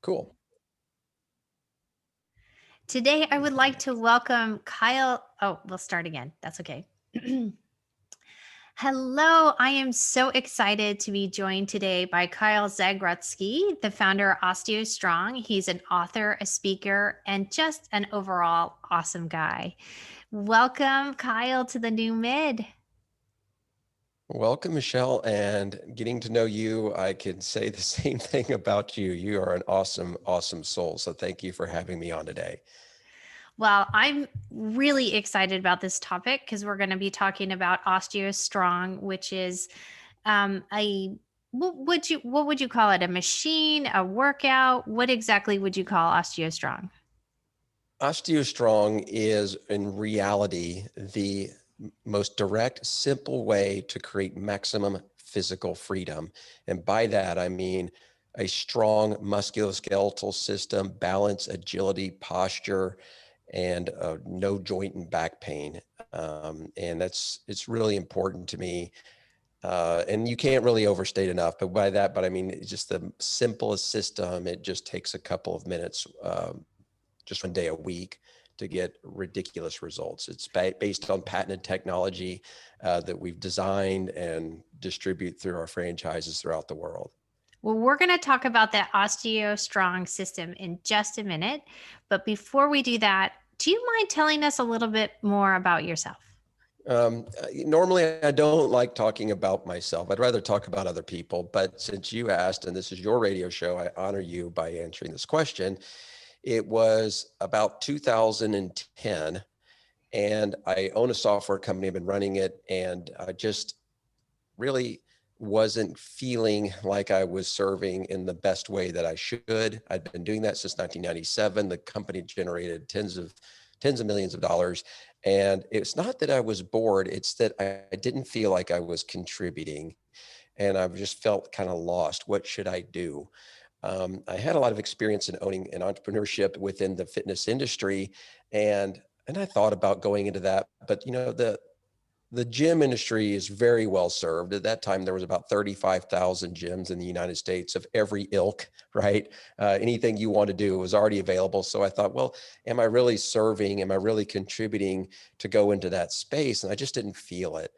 Cool. Today, I would like to welcome Kyle. Oh, we'll start again. That's okay. Hello, I am so excited to be joined today by Kyle Zagrodzky, the founder of Osteostrong. He's an author, a speaker, and just an overall awesome guy. Welcome, Kyle, to the new mid. Welcome, Michelle. And getting to know you, I can say the same thing about you. You are an awesome, awesome soul. So thank you for having me on today. Well, I'm really excited about this topic because we're going to be talking about Osteostrong, which is a what would you call it? A machine, a workout? What exactly would you call Osteostrong? Osteostrong is in reality the most direct, simple way to create maximum physical freedom. And by that, I mean a strong musculoskeletal system, balance, agility, posture, and no joint and back pain. And it's really important to me. And you can't really overstate enough, but I mean, it's just the simplest system. It just takes a couple of minutes, just 1 day a week to get ridiculous results. It's based on patented technology that we've designed and distribute through our franchises throughout the world. Well, we're going to talk about the Osteostrong system in just a minute. But before we do that, do you mind telling us a little bit more about yourself? Normally, I don't like talking about myself. I'd rather talk about other people. But since you asked, and this is your radio show, I honor you by answering this question. It was about 2010, and I own a software company. I've been running it, and I just really wasn't feeling like I was serving in the best way that I should. I'd been doing that since 1997. The company generated tens of millions of dollars. And it's not that I was bored, it's that I didn't feel like I was contributing. And I've just felt kind of lost. What should I do? I had a lot of experience in owning an entrepreneurship within the fitness industry, and I thought about going into that. But the gym industry is very well served. At that time, there was about 35,000 gyms in the United States of every ilk, right? Anything you want to do was already available. So I thought, well, am I really serving? Am I really contributing to go into that space? And I just didn't feel it.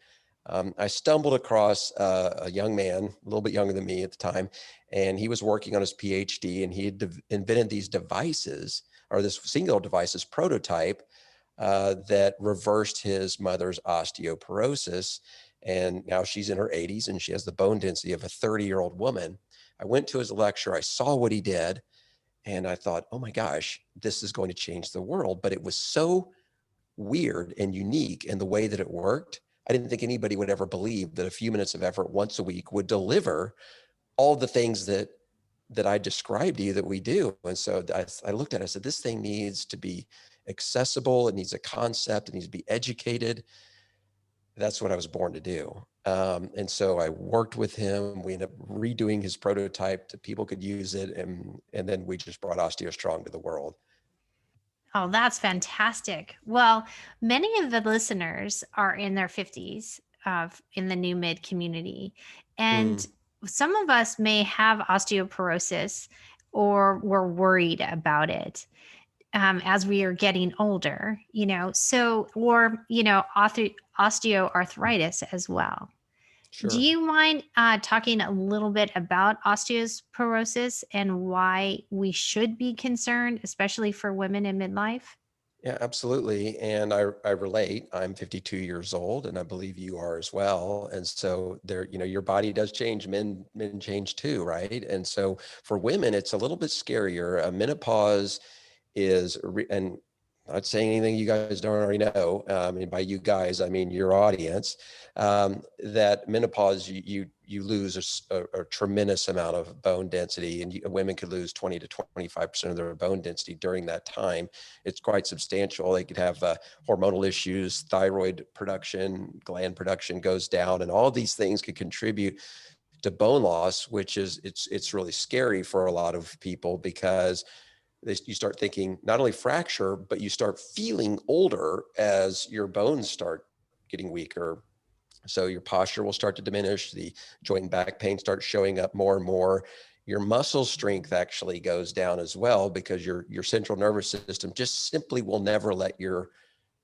I stumbled across a young man, a little bit younger than me at the time, and he was working on his PhD, and he had invented these devices, or this single device, this prototype that reversed his mother's osteoporosis. And now she's in her 80s and she has the bone density of a 30-year-old woman. I went to his lecture, I saw what he did, and I thought, oh my gosh, this is going to change the world. But it was so weird and unique in the way that it worked. I didn't think anybody would ever believe that a few minutes of effort once a week would deliver all the things that I described to you that we do. And so I looked at it, I said, this thing needs to be accessible. It needs a concept. It needs to be educated. That's what I was born to do. And so I worked with him. We ended up redoing his prototype so people could use it. And then we just brought OsteoStrong to the world. Oh, that's fantastic. Well, many of the listeners are in their 50s in the new mid community. And Mm, some of us may have osteoporosis or we're worried about it as we are getting older, osteoarthritis as well. Do sure. you mind talking a little bit about osteoporosis and why we should be concerned, especially for women in midlife? Yeah, absolutely. And I relate. I'm 52 years old, and I believe you are as well. And so there, your body does change. Men change too, right? And so for women, it's a little bit scarier. Menopause and not saying anything you guys don't already know. And by you guys, I mean your audience. That menopause, you lose a tremendous amount of bone density, and women could lose 20 to 25% of their bone density during that time. It's quite substantial. They could have hormonal issues, thyroid production, gland production goes down, and all these things could contribute to bone loss, which is it's really scary for a lot of people because you start thinking not only fracture, but you start feeling older as your bones start getting weaker. So your posture will start to diminish. The joint and back pain starts showing up more and more. your muscle strength actually goes down as well, because your central nervous system just simply will never let your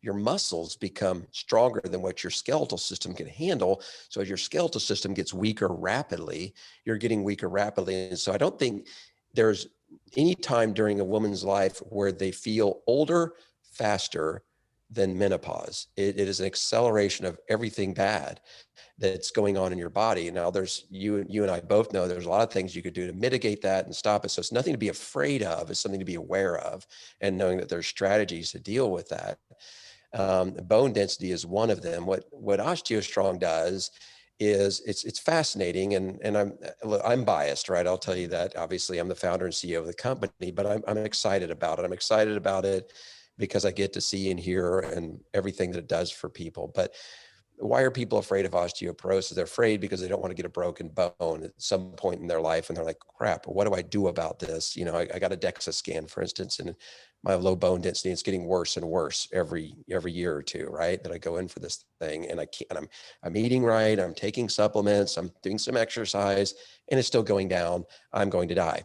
muscles become stronger than what your skeletal system can handle. So as your skeletal system gets weaker rapidly, you're getting weaker rapidly. And so I don't think there's any time during a woman's life where they feel older faster than menopause. It is an acceleration of everything bad that's going on in your body. And now there's you and I both know there's a lot of things you could do to mitigate that and stop it. So it's nothing to be afraid of, it's something to be aware of, and knowing that there's strategies to deal with that. Bone density is one of them. What Osteostrong does is it's fascinating, and I'm biased, right? I'll tell you that. Obviously, I'm the founder and CEO of the company, but I'm excited about it. I'm excited about it because I get to see and hear and everything that it does for people. But why are people afraid of osteoporosis? They're afraid because they don't want to get a broken bone at some point in their life. And they're like, crap, what do I do about this? You know, I got a DEXA scan, for instance, and my low bone density, it's getting worse and worse every year or two, right? That I go in for this thing, and I can't, and I'm eating right, I'm taking supplements, I'm doing some exercise, and it's still going down. I'm going to die.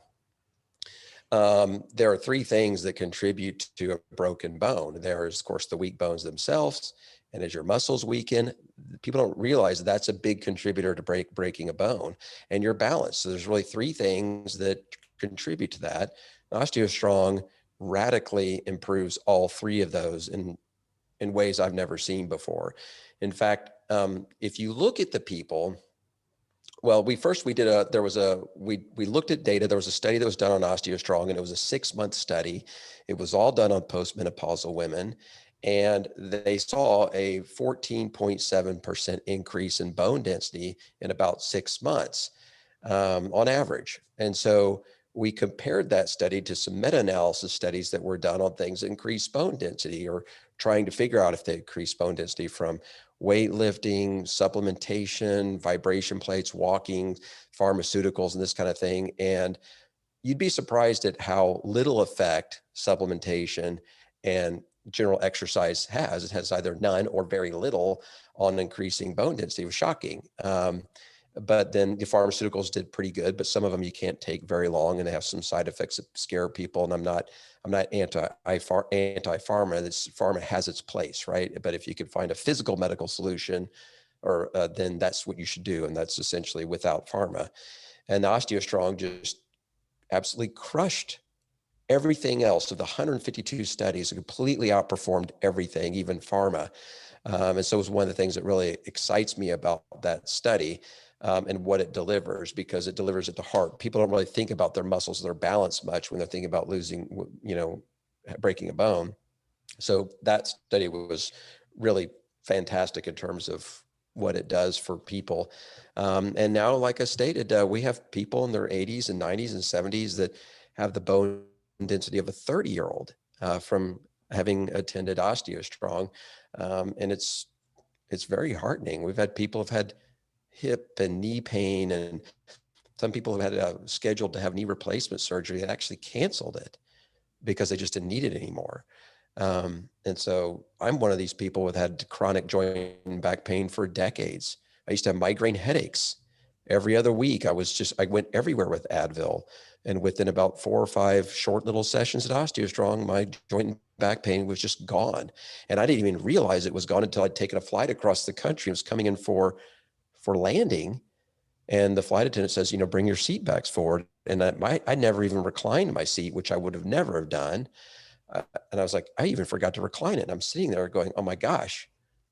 There are three things that contribute to a broken bone. There's, of course, the weak bones themselves. And as your muscles weaken, people don't realize that's a big contributor to breaking a bone, and your balance. So there's really three things that contribute to that. Osteostrong radically improves all three of those in ways I've never seen before. In fact, if you look at the people, well, we looked at data. There was a study that was done on Osteostrong, and it was a 6-month study. It was all done on postmenopausal women, and they saw a 14.7% increase in bone density in about 6 months on average. And so we compared that study to some meta-analysis studies that were done on things that increase bone density, or trying to figure out if they increase bone density from weightlifting, supplementation, vibration plates, walking, pharmaceuticals, and this kind of thing. And you'd be surprised at how little effect supplementation and general exercise has. It has either none or very little on increasing bone density. It was shocking. But then the pharmaceuticals did pretty good, but some of them you can't take very long, and they have some side effects that scare people. And I'm not anti-pharma. This pharma has its place, right? But if you could find a physical medical solution, or then that's what you should do, and that's essentially without pharma. And the Osteostrong just absolutely crushed everything else. Of the 152 studies, it completely outperformed everything, even pharma. And so it was one of the things that really excites me about that study. And what it delivers, because it delivers at the heart. People don't really think about their muscles, their balance much when they're thinking about breaking a bone. So that study was really fantastic in terms of what it does for people. And now, like I stated, we have people in their 80s and 90s and 70s that have the bone density of a 30-year-old from having attended Osteostrong. And it's very heartening. We've had people have had hip and knee pain, and some people have had scheduled to have knee replacement surgery that actually canceled it because they just didn't need it anymore. And so I'm one of these people who had chronic joint and back pain for decades. I used to have migraine headaches every other week. I went everywhere with Advil, and within about 4 or 5 short little sessions at Osteostrong, my joint and back pain was just gone. And I didn't even realize it was gone until I'd taken a flight across the country. I was coming in for landing, and the flight attendant says, bring your seat backs forward. And I never even reclined my seat, which I would have never have done. And I was like, I even forgot to recline it. And I'm sitting there going, oh my gosh,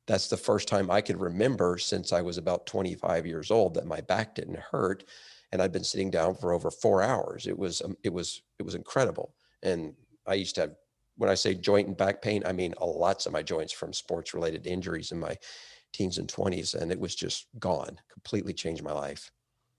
that's the first time I could remember since I was about 25 years old that my back didn't hurt. And I'd been sitting down for over 4 hours. It was incredible. And I used to have, when I say joint and back pain, I mean lots of my joints from sports related injuries in my teens and 20s, and it was just gone. Completely changed my life.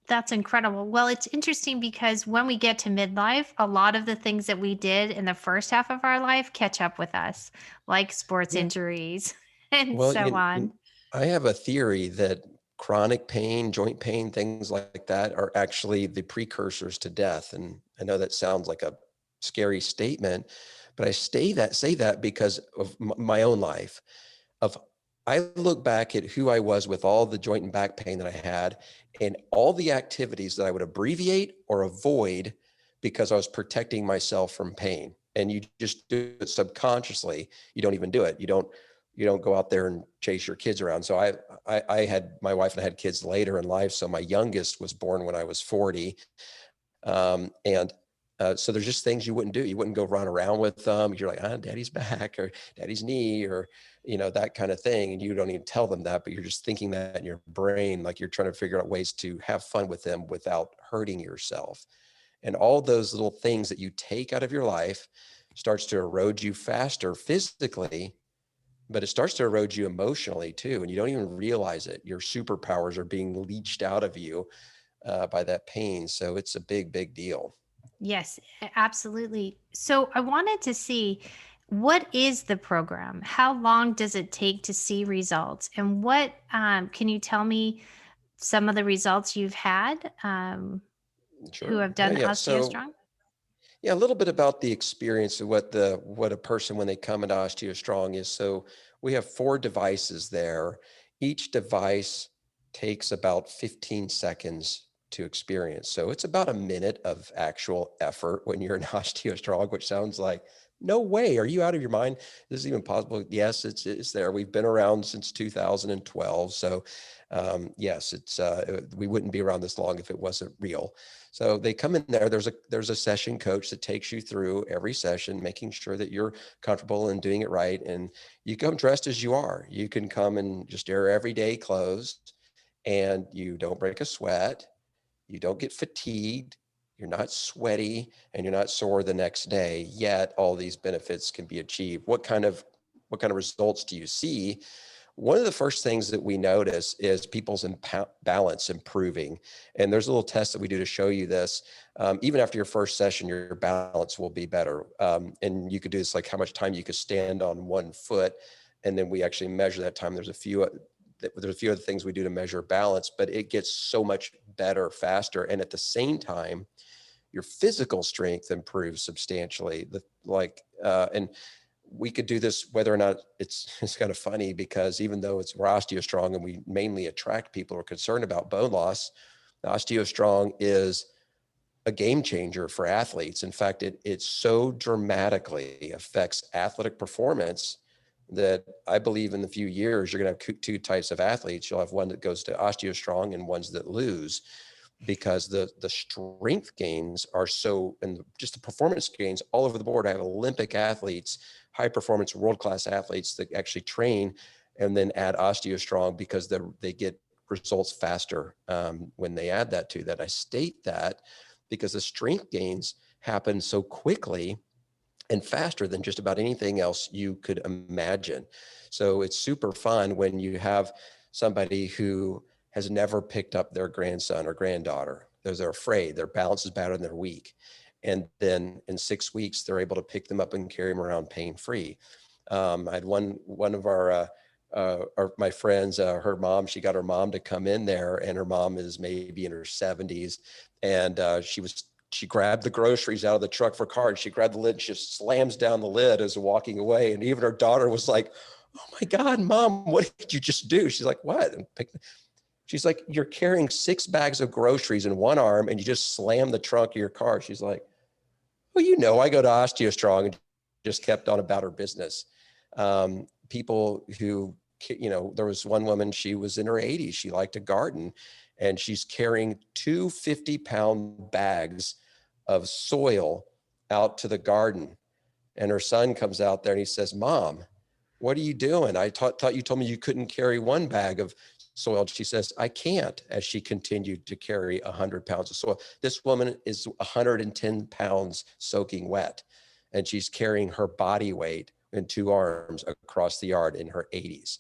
That's incredible. Well, it's interesting because when we get to midlife, a lot of the things that we did in the first half of our life catch up with us, like sports Yeah. injuries and Well, so on. I have a theory that chronic pain, joint pain, things like that are actually the precursors to death. And I know that sounds like a scary statement, but I say that because of my own life, of I look back at who I was with all the joint and back pain that I had and all the activities that I would abbreviate or avoid because I was protecting myself from pain. And you just do it subconsciously. You don't even do it. You don't go out there and chase your kids around. So I had, my wife and I had kids later in life. So my youngest was born when I was 40. So there's just things you wouldn't do. You wouldn't go run around with them. You're like, daddy's back or daddy's knee or, that kind of thing. And you don't even tell them that, but you're just thinking that in your brain, like you're trying to figure out ways to have fun with them without hurting yourself. And all those little things that you take out of your life starts to erode you faster physically, but it starts to erode you emotionally too. And you don't even realize it. Your superpowers are being leached out of you by that pain. So it's a big, big deal. Yes, absolutely. So I wanted to see, what is the program? How long does it take to see results? And what can you tell me some of the results you've had who Sure. have Yeah. done Yeah. So OsteoStrong? yeah, a little bit about the experience of what a person when they come into Osteostrong is. So we have 4 devices there. Each device takes about 15 seconds to experience. So it's about a minute of actual effort when you're in Osteostrong, which sounds like, no way, are you out of your mind? This is even possible. Yes, it's there. We've been around since 2012. So yes, we wouldn't be around this long if it wasn't real. So they come in there. There's a session coach that takes you through every session, making sure that you're comfortable and doing it right. And you come dressed as you are. You can come in just your everyday clothes, and you don't break a sweat. You don't get fatigued. You're not sweaty, and you're not sore the next day. Yet all these benefits can be achieved. What kind of results do you see? One of the first things that we notice is people's balance improving. And there's a little test that we do to show you this. Even after your first session, your balance will be better. And you could do this, like how much time you could stand on one foot. And then we actually measure that time. There's a few other things we do to measure balance, but it gets so much better faster. And at the same time, your physical strength improves substantially. And we could do this whether or not it's kind of funny, because even though we're Osteostrong and we mainly attract people who are concerned about bone loss, Osteostrong is a game changer for athletes. In fact, it so dramatically affects athletic performance that I believe in the few years you're going to have 2 types of athletes. You'll have one that goes to Osteostrong and ones that lose, because the strength gains are so, and just the performance gains all over the board. I have Olympic athletes, high performance, world-class athletes that actually train and then add Osteostrong because they get results faster when they add that to that. I state that because the strength gains happen so quickly and faster than just about anything else you could imagine. So it's super fun when you have somebody who has never picked up their grandson or granddaughter. They're afraid, their balance is bad and they're weak. And then in 6 weeks, they're able to pick them up and carry them around pain-free. I had one of my friends, her mom, she got her mom to come in there, and her mom is maybe in her 70s. And she grabbed the groceries out of the truck for car, and she grabbed the lid and she just slams down the lid as walking away. And even her daughter was like, "Oh my God, Mom, what did you just do?" She's like, "What?" She's like, "You're carrying 6 bags of groceries in one arm and you just slam the trunk of your car." She's like, "Well, I go to Osteostrong," and just kept on about her business. People who, there was one woman, she was in her 80s. She liked to garden, and she's carrying 2 50-pound bags of soil out to the garden. And her son comes out there and he says, "Mom, what are you doing? I thought you told me you couldn't carry 1 bag of soil." She says, "I can't," as she continued to carry 100 pounds of soil. This woman is 110 pounds soaking wet, and she's carrying her body weight in 2 arms across the yard in her 80s.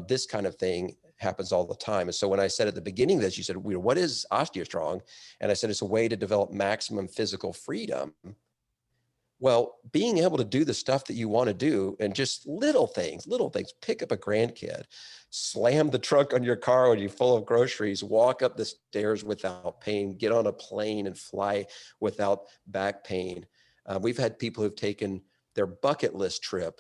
This kind of thing happens all the time. And so when I said at the beginning of this, you said, "What is Osteostrong?" And I said, it's a way to develop maximum physical freedom. Well, being able to do the stuff that you want to do, and just little things, pick up a grandkid, slam the trunk on your car when you're full of groceries, walk up the stairs without pain, get on a plane and fly without back pain. We've had people who've taken their bucket list trip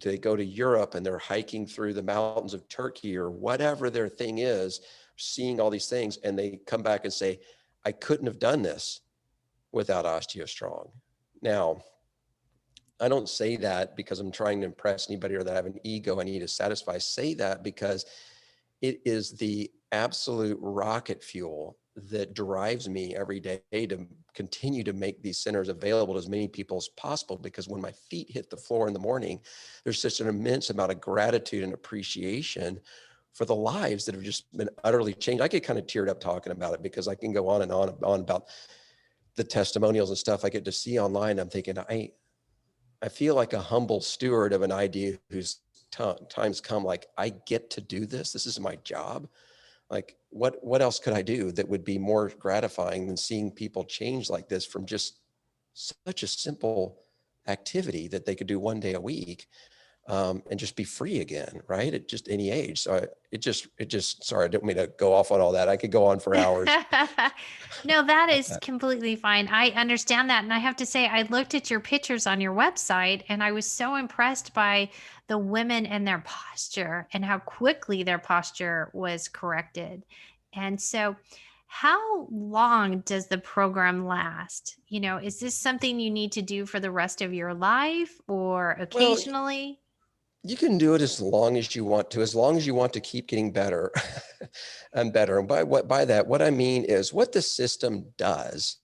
they go to Europe and they're hiking through the mountains of Turkey or whatever their thing is, seeing all these things, and they come back and say, I couldn't have done this without Osteostrong. Now, I don't say that because I'm trying to impress anybody or that I have an ego I need to satisfy. I say that because it is the absolute rocket fuel that drives me every day to continue to make these centers available to as many people as possible. Because when my feet hit the floor in the morning, there's such an immense amount of gratitude and appreciation for the lives that have just been utterly changed. I get kind of teared up talking about it because I can go on and on about the testimonials and stuff I get to see online. I'm thinking, I feel like a humble steward of an idea whose times come, like, I get to do this. This is my job. Like, what else could I do that would be more gratifying than seeing people change like this from just such a simple activity that they could do one day a week, and just be free again, right? At just any age. So it just, sorry, I didn't mean to go off on all that. I could go on for hours. No, that is completely fine. I understand that. And I have to say, I looked at your pictures on your website and I was so impressed by the women and their posture and how quickly their posture was corrected. And so, how long does the program last? Is this something you need to do for the rest of your life or Well, occasionally? you can do it as long as you want to, as long as you want to keep getting better and better. And by that, what I mean is what the system does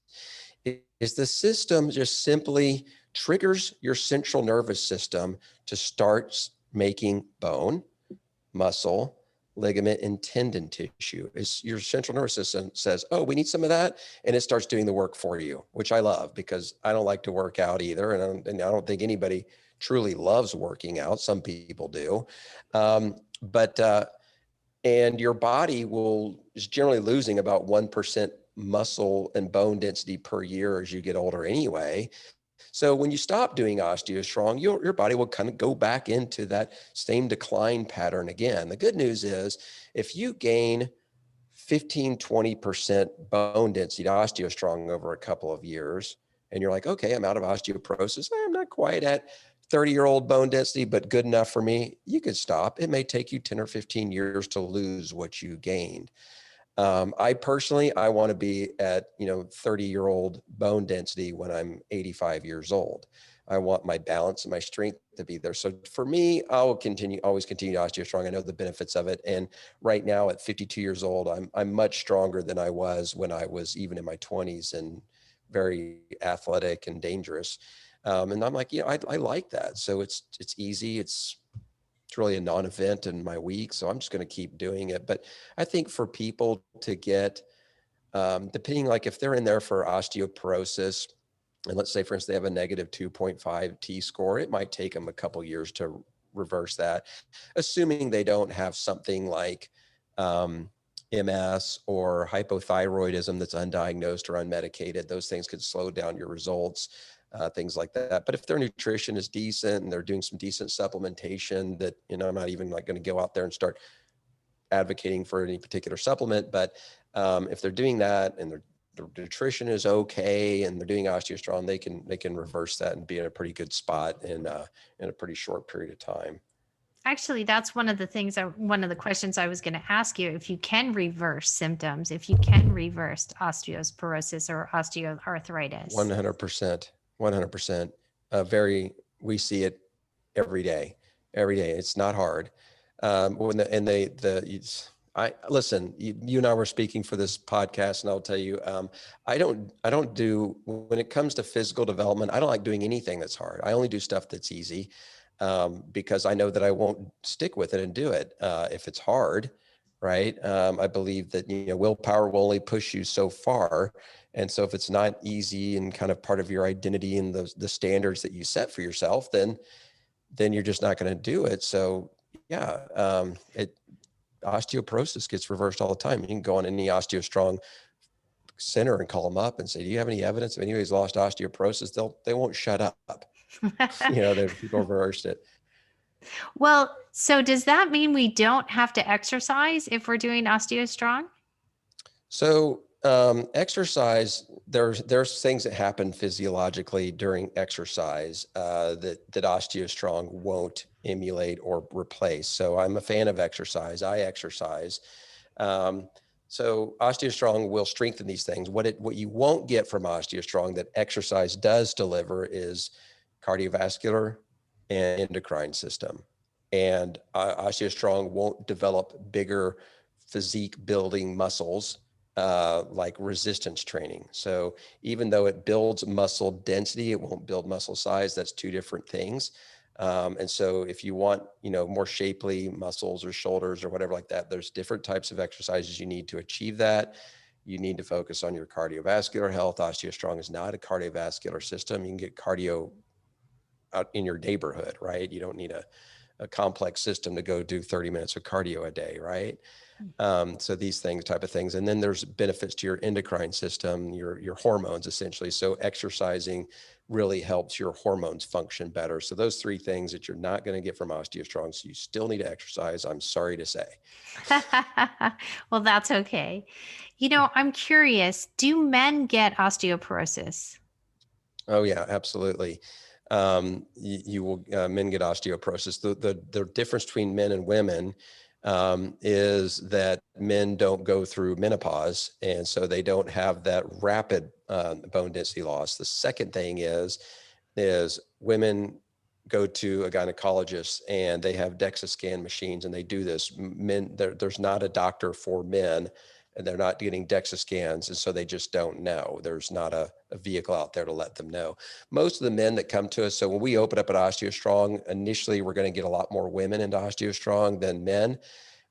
is the system just simply triggers your central nervous system to start making bone, muscle, ligament, and tendon tissue. Is your central nervous system says, oh, we need some of that. And it starts doing the work for you, which I love because I don't like to work out either. And I don't think anybody truly loves working out. Some people do. And your body is generally losing about 1% muscle and bone density per year as you get older anyway. So when you stop doing Osteostrong, your body will kind of go back into that same decline pattern again. The good news is if you gain 15, 20% bone density to Osteostrong over a couple of years, and you're like, okay, I'm out of osteoporosis. I'm not quite at 30-year-old bone density, but good enough for me. You could stop. It may take you 10 or 15 years to lose what you gained. I personally want to be at, 30-year-old bone density when I'm 85 years old. I want my balance and my strength to be there. So for me, I will always continue Osteostrong. I know the benefits of it. And right now at 52 years old, I'm much stronger than I was when I was even in my 20s and very athletic and dangerous. And I'm like, I like that. So it's easy. It's really a non-event in my week. So I'm just going to keep doing it. But I think for people to get, depending, like if they're in there for osteoporosis, and let's say, for instance, they have a negative 2.5 T-score, it might take them a couple years to reverse that, assuming they don't have something like MS or hypothyroidism that's undiagnosed or unmedicated. Those things could slow down your results. Things like that. But if their nutrition is decent and they're doing some decent supplementation that, I'm not even like going to go out there and start advocating for any particular supplement, but if they're doing that and their nutrition is okay and they're doing Osteostrong, they can reverse that and be in a pretty good spot in a pretty short period of time. Actually, that's one of the questions I was going to ask you. If you can reverse symptoms, if you can reverse osteoporosis or osteoarthritis. 100%. 100%. We see it every day. It's not hard. Listen, you and I were speaking for this podcast, and I'll tell you, I don't do, when it comes to physical development, I don't like doing anything that's hard. I only do stuff that's easy, because I know that I won't stick with it and do it if it's hard. Right. I believe that, willpower will only push you so far. And so if it's not easy and kind of part of your identity and the standards that you set for yourself, then you're just not going to do it. So yeah, osteoporosis gets reversed all the time. You can go on any Osteostrong center and call them up and say, do you have any evidence of anybody who's lost osteoporosis? They won't shut up. People reversed it. Well, so does that mean we don't have to exercise if we're doing Osteostrong? So Exercise, there's things that happen physiologically during exercise that Osteostrong won't emulate or replace. So I'm a fan of exercise. I exercise. Um, so Osteostrong will strengthen these things. What you won't get from Osteostrong that exercise does deliver is cardiovascular and endocrine system. And Osteostrong won't develop bigger physique building muscles like resistance training. So even though it builds muscle density, it won't build muscle size. That's two different things. And so if you want, more shapely muscles or shoulders or whatever like that, there's different types of exercises you need to achieve that. You need to focus on your cardiovascular health. Osteostrong is not a cardiovascular system. You can get cardio out in your neighborhood, right? You don't need a complex system to go do 30 minutes of cardio a day, right? So these type of things. And then there's benefits to your endocrine system, your hormones essentially. So exercising really helps your hormones function better. So those three things that you're not going to get from Osteostrong. So you still need to exercise, I'm sorry to say. Well, that's okay. I'm curious, do men get osteoporosis? Oh yeah, absolutely. You will men get osteoporosis. The difference between men and women is that men don't go through menopause, and so they don't have that rapid bone density loss. The second thing is women go to a gynecologist and they have DEXA scan machines and they do this. Men, there's not a doctor for men and they're not getting DEXA scans. And so they just don't know. There's not a vehicle out there to let them know. Most of the men that come to us, so when we open up at Osteostrong, initially we're going to get a lot more women into Osteostrong than men.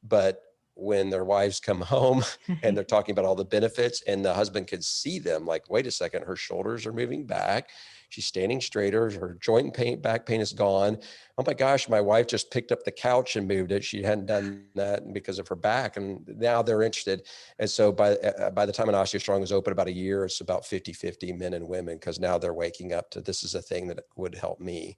But when their wives come home and they're talking about all the benefits and the husband could see them like, wait a second, her shoulders are moving back. She's standing straighter. Her joint pain, back pain is gone. Oh my gosh, my wife just picked up the couch and moved it. She hadn't done that because of her back. And now they're interested. And so by the time an Osteostrong is open about a year, it's about 50-50 men and women, because now they're waking up to this is a thing that would help me.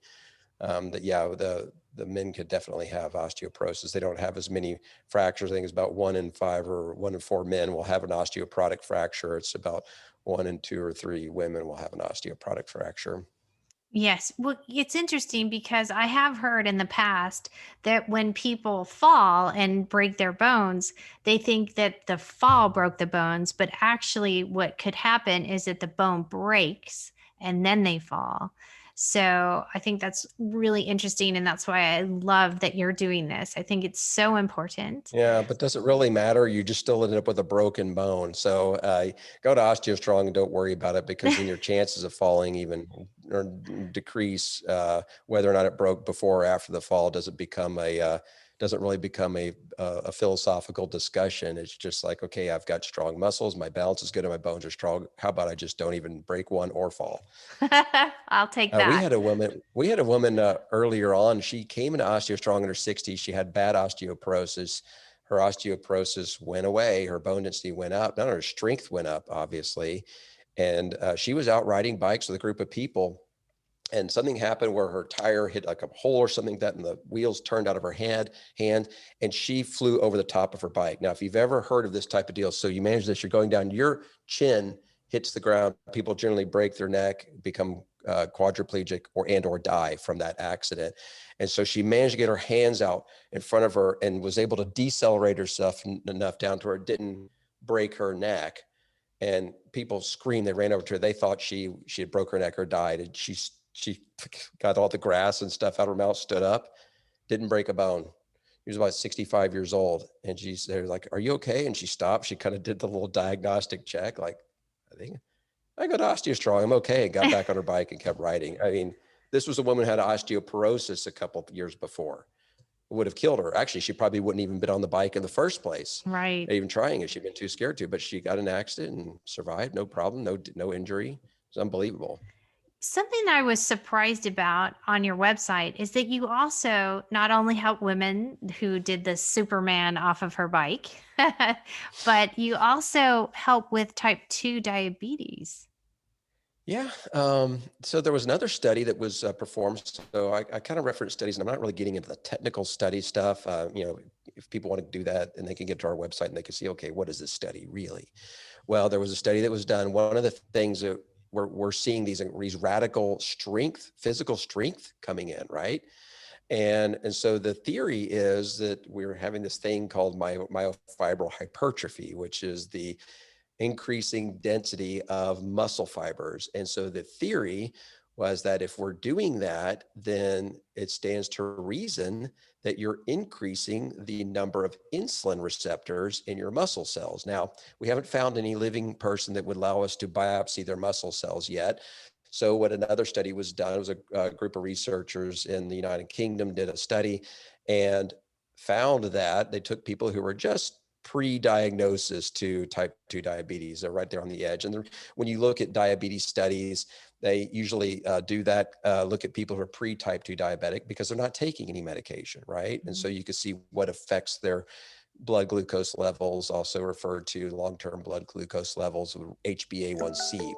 The men could definitely have osteoporosis. They don't have as many fractures. I think it's about 1 in 5 or 1 in 4 men will have an osteoporotic fracture. It's about 1 in 2 or 3 women will have an osteoporotic fracture. Yes. Well, it's interesting because I have heard in the past that when people fall and break their bones, they think that the fall broke the bones, but actually, what could happen is that the bone breaks and then they fall. So I think that's really interesting. And that's why I love that you're doing this. I think it's so important. Yeah, but does it really matter? You just still end up with a broken bone. So go to Osteostrong and don't worry about it, because then your chances of falling even or decrease. Whether or not it broke before or after the fall doesn't really become a philosophical discussion. It's just like, okay, I've got strong muscles, my balance is good, and my bones are strong. How about I just don't even break one or fall? I'll take We that. had a woman. We had a woman earlier on. She came into Osteostrong in her 60s. She had bad osteoporosis. Her osteoporosis went away. Her bone density went up. Not her strength went up, obviously. And she was out riding bikes with a group of people. And something happened where her tire hit like a hole or something like that, and the wheels turned out of her hand, and she flew over the top of her bike. Now, if you've ever heard of this type of deal, so you manage this, you're going down, your chin hits the ground. People generally break their neck, become quadriplegic or die from that accident. And so she managed to get her hands out in front of her and was able to decelerate herself enough down to where it didn't break her neck. And people screamed. They ran over to her. They thought she had broke her neck or died. And she got all the grass and stuff out of her mouth, stood up, didn't break a bone. He was about 65 years old. And they're like, are you okay? And she stopped. She kind of did the little diagnostic check. Like, I think I got Osteostrong. I'm okay. And got back on her bike and kept riding. I mean, this was a woman who had osteoporosis a couple of years before. It would have killed her. Actually, she probably wouldn't even been on the bike in the first place, Right. even trying it. She'd been too scared to, but she got an accident and survived. No problem. No injury. It's unbelievable. Something I was surprised about on your website is that you also not only help women who did the Superman off of her bike, but you also help with type 2 diabetes. Yeah. So there was another study that was performed. So I kind of reference studies, and I'm not really getting into the technical study stuff. If people want to do that, and they can get to our website and they can see, okay, what is this study really? Well, there was a study that was done. One of the things that we're seeing these radical strength, physical strength coming in, right? And so the theory is that we're having this thing called myofibril hypertrophy, which is the increasing density of muscle fibers. And so the theory was that if we're doing that, then it stands to reason that you're increasing the number of insulin receptors in your muscle cells. Now, we haven't found any living person that would allow us to biopsy their muscle cells yet. So what another study was done, it was a group of researchers in the United Kingdom did a study and found that they took people who were just pre-diagnosis to type 2 diabetes. They're right there on the edge. And when you look at diabetes studies, they usually do that, look at people who are pre-type 2 diabetic because they're not taking any medication, right? Mm-hmm. And so you can see what affects their blood glucose levels, also referred to long-term blood glucose levels, HbA1c.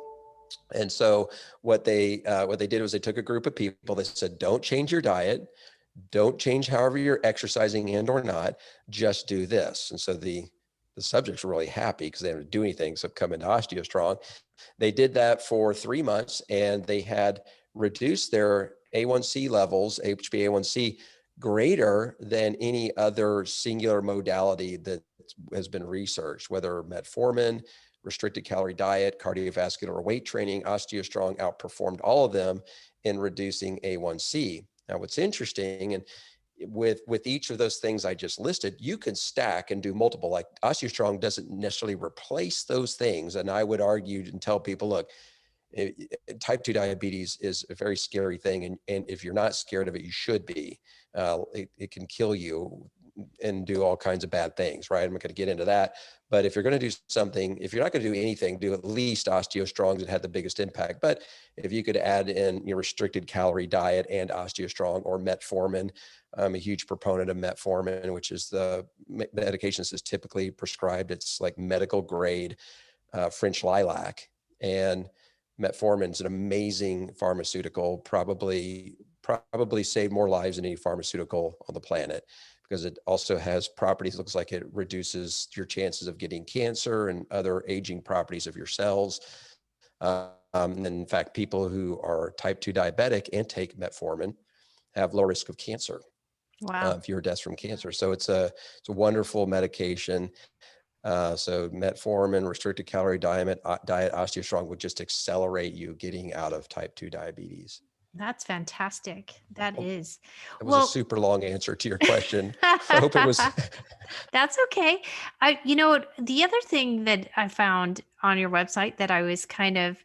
And so what they did was they took a group of people, they said, don't change your diet, don't change however you're exercising and or not, just do this. And so the subjects were really happy because they didn't do anything, so come into Osteostrong. They did that for 3 months and they had reduced their A1C levels, HbA1c, greater than any other singular modality that has been researched, whether metformin, restricted calorie diet, cardiovascular, or weight training. Osteostrong outperformed all of them in reducing A1C. Now, what's interesting, and with each of those things I just listed, you can stack and do multiple. Like Osteostrong doesn't necessarily replace those things. And I would argue and tell people, look, type 2 diabetes is a very scary thing. And if you're not scared of it, you should be. It can kill you and do all kinds of bad things, right? I'm not going to get into that. But if you're going to do something, if you're not going to do anything, do at least Osteostrongs that had the biggest impact. But if you could add in your restricted calorie diet and Osteostrong or metformin, I'm a huge proponent of metformin, which is the medication that's typically prescribed. It's like medical grade French lilac. And metformin is an amazing pharmaceutical, probably saved more lives than any pharmaceutical on the planet, because it also has properties, looks like it reduces your chances of getting cancer and other aging properties of your cells. And in fact, people who are type 2 diabetic and take metformin have low risk of cancer. Wow. Fewer deaths from cancer. So it's a wonderful medication. So metformin, restricted calorie diet, Osteostrong would just accelerate you getting out of type 2 diabetes. That's fantastic. That is. It was a super long answer to your question. I hope it was. That's okay. The other thing that I found on your website that I was kind of,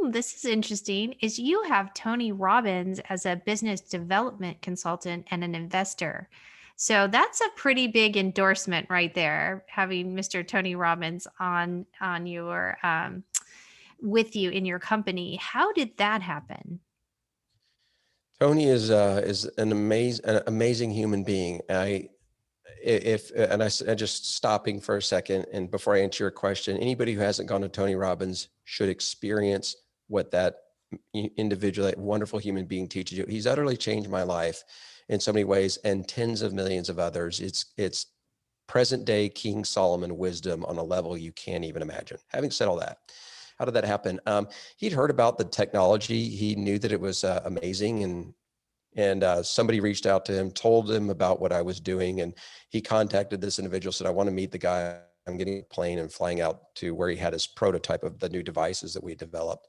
this is interesting, is you have Tony Robbins as a business development consultant and an investor. So that's a pretty big endorsement right there, having Mr. Tony Robbins on your with you in your company. How did that happen? Tony is an amazing human being. I just stopping for a second, and before I answer your question, anybody who hasn't gone to Tony Robbins should experience what that individual, that wonderful human being teaches you. He's utterly changed my life in so many ways, and tens of millions of others. It's present day King Solomon wisdom on a level you can't even imagine. Having said all that, how did that happen? He'd heard about the technology. He knew that it was amazing, and somebody reached out to him, told him about what I was doing, and he contacted this individual, said, I want to meet the guy. I'm getting a plane and flying out to where he had his prototype of the new devices that we developed.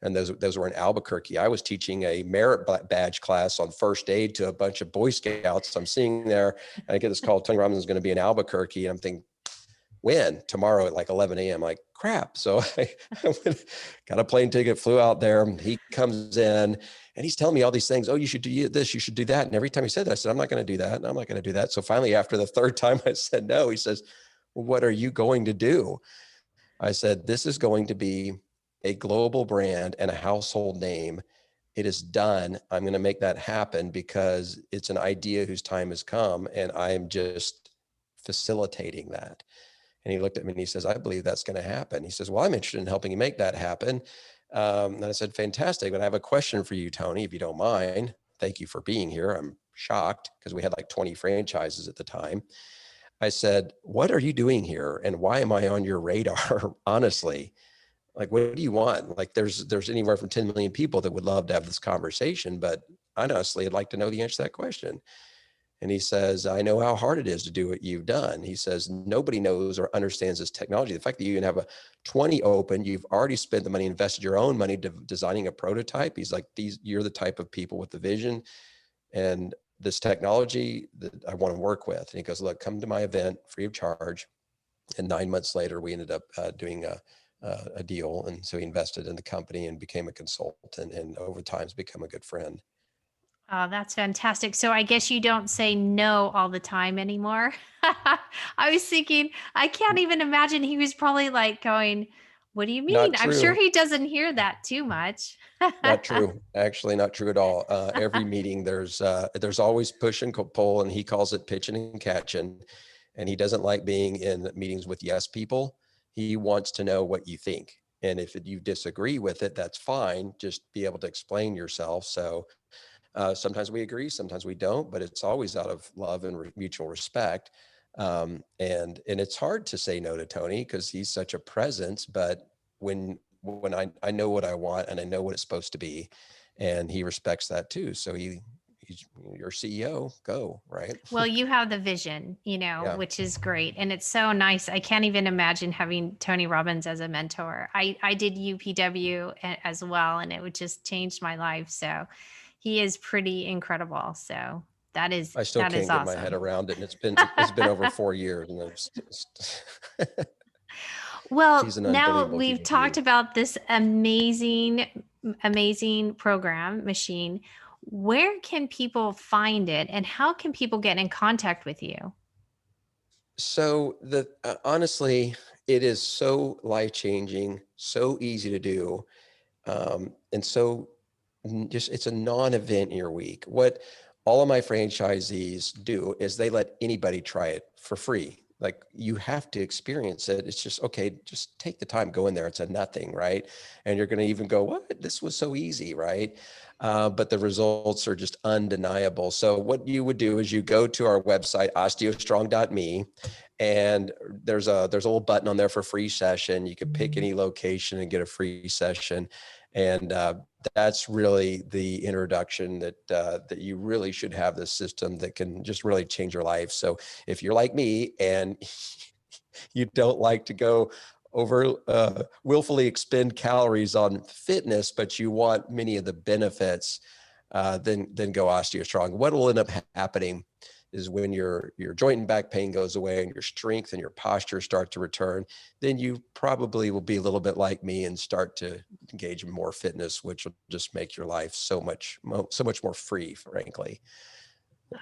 And those were in Albuquerque. I was teaching a merit badge class on first aid to a bunch of Boy Scouts. I'm sitting there and I get this call, Tony Robbins is going to be in Albuquerque. And I'm thinking, when? Tomorrow at like 11 a.m. Like, crap. So I got a plane ticket, flew out there. He comes in and he's telling me all these things. Oh, you should do this, you should do that. And every time he said that, I said, I'm not going to do that. And I'm not going to do that. So finally, after the third time I said no, he says, well, what are you going to do? I said, this is going to be a global brand and a household name. It is done. I'm going to make that happen because it's an idea whose time has come, and I'm just facilitating that. And he looked at me and he says, I believe that's going to happen. He says, well, I'm interested in helping you make that happen. And I said, fantastic. But I have a question for you, Tony, if you don't mind. Thank you for being here. I'm shocked because we had like 20 franchises at the time. I said, what are you doing here? And why am I on your radar? Honestly, like, what do you want? Like, there's anywhere from 10 million people that would love to have this conversation, but honestly, I'd like to know the answer to that question. And he says, I know how hard it is to do what you've done. He says, nobody knows or understands this technology. The fact that you even have a 20 open, you've already spent the money, invested your own money designing a prototype. He's like, you're the type of people with the vision and this technology that I want to work with. And he goes, look, come to my event free of charge. And 9 months later, we ended up doing a deal. And so he invested in the company and became a consultant, and over time has become a good friend. Oh, that's fantastic. So I guess you don't say no all the time anymore. I was thinking, I can't even imagine he was probably like going, what do you mean? Not I'm sure true. he doesn't hear that too much. Not true. Actually, not true at all. Every meeting, there's always push and pull, and he calls it pitching and catching. And he doesn't like being in meetings with yes people. He wants to know what you think. And if you disagree with it, that's fine. Just be able to explain yourself. So sometimes we agree, sometimes we don't, but it's always out of love and mutual respect. And it's hard to say no to Tony because he's such a presence. But when I know what I want and I know what it's supposed to be, and he respects that too. So he's your CEO, go, right? Well, you have the vision, Yeah, which is great. And it's so nice. I can't even imagine having Tony Robbins as a mentor. I did UPW as well, and it would just changed my life. So he is pretty incredible. So that is I still that is can't get my head awesome. around it, and it's been over 4 years, and Well, he's an now unbelievable we've human talked being. about this amazing program machine. Where can people find it, and how can people get in contact with you? So honestly, it is so life changing, so easy to do, and so just it's a non-event in your week. What all of my franchisees do is they let anybody try it for free. Like, you have to experience it. It's just, okay, just take the time, go in there. It's a nothing, right? And you're going to even go, what? This was so easy, right? But the results are just undeniable. So what you would do is you go to our website, osteostrong.me, and there's a little button on there for free session. You can pick any location and get a free session. And that's really the introduction that you really should have this system that can just really change your life. So if you're like me and you don't like to go over willfully expend calories on fitness, but you want many of the benefits, then go Osteostrong. What will end up happening is when your joint and back pain goes away and your strength and your posture start to return, then you probably will be a little bit like me and start to engage in more fitness, which will just make your life so much more free, frankly.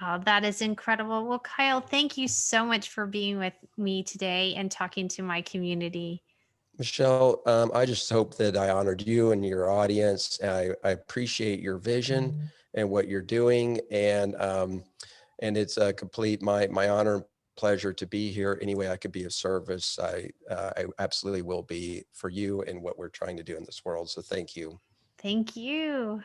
Oh, that is incredible. Well, Kyle, thank you so much for being with me today and talking to my community. Michelle, I just hope that I honored you and your audience. I appreciate your vision and what you're doing, and it's a complete my honor and pleasure to be here. Any way I could be of service, I absolutely will be for you and what we're trying to do in this world. So thank you. Thank you.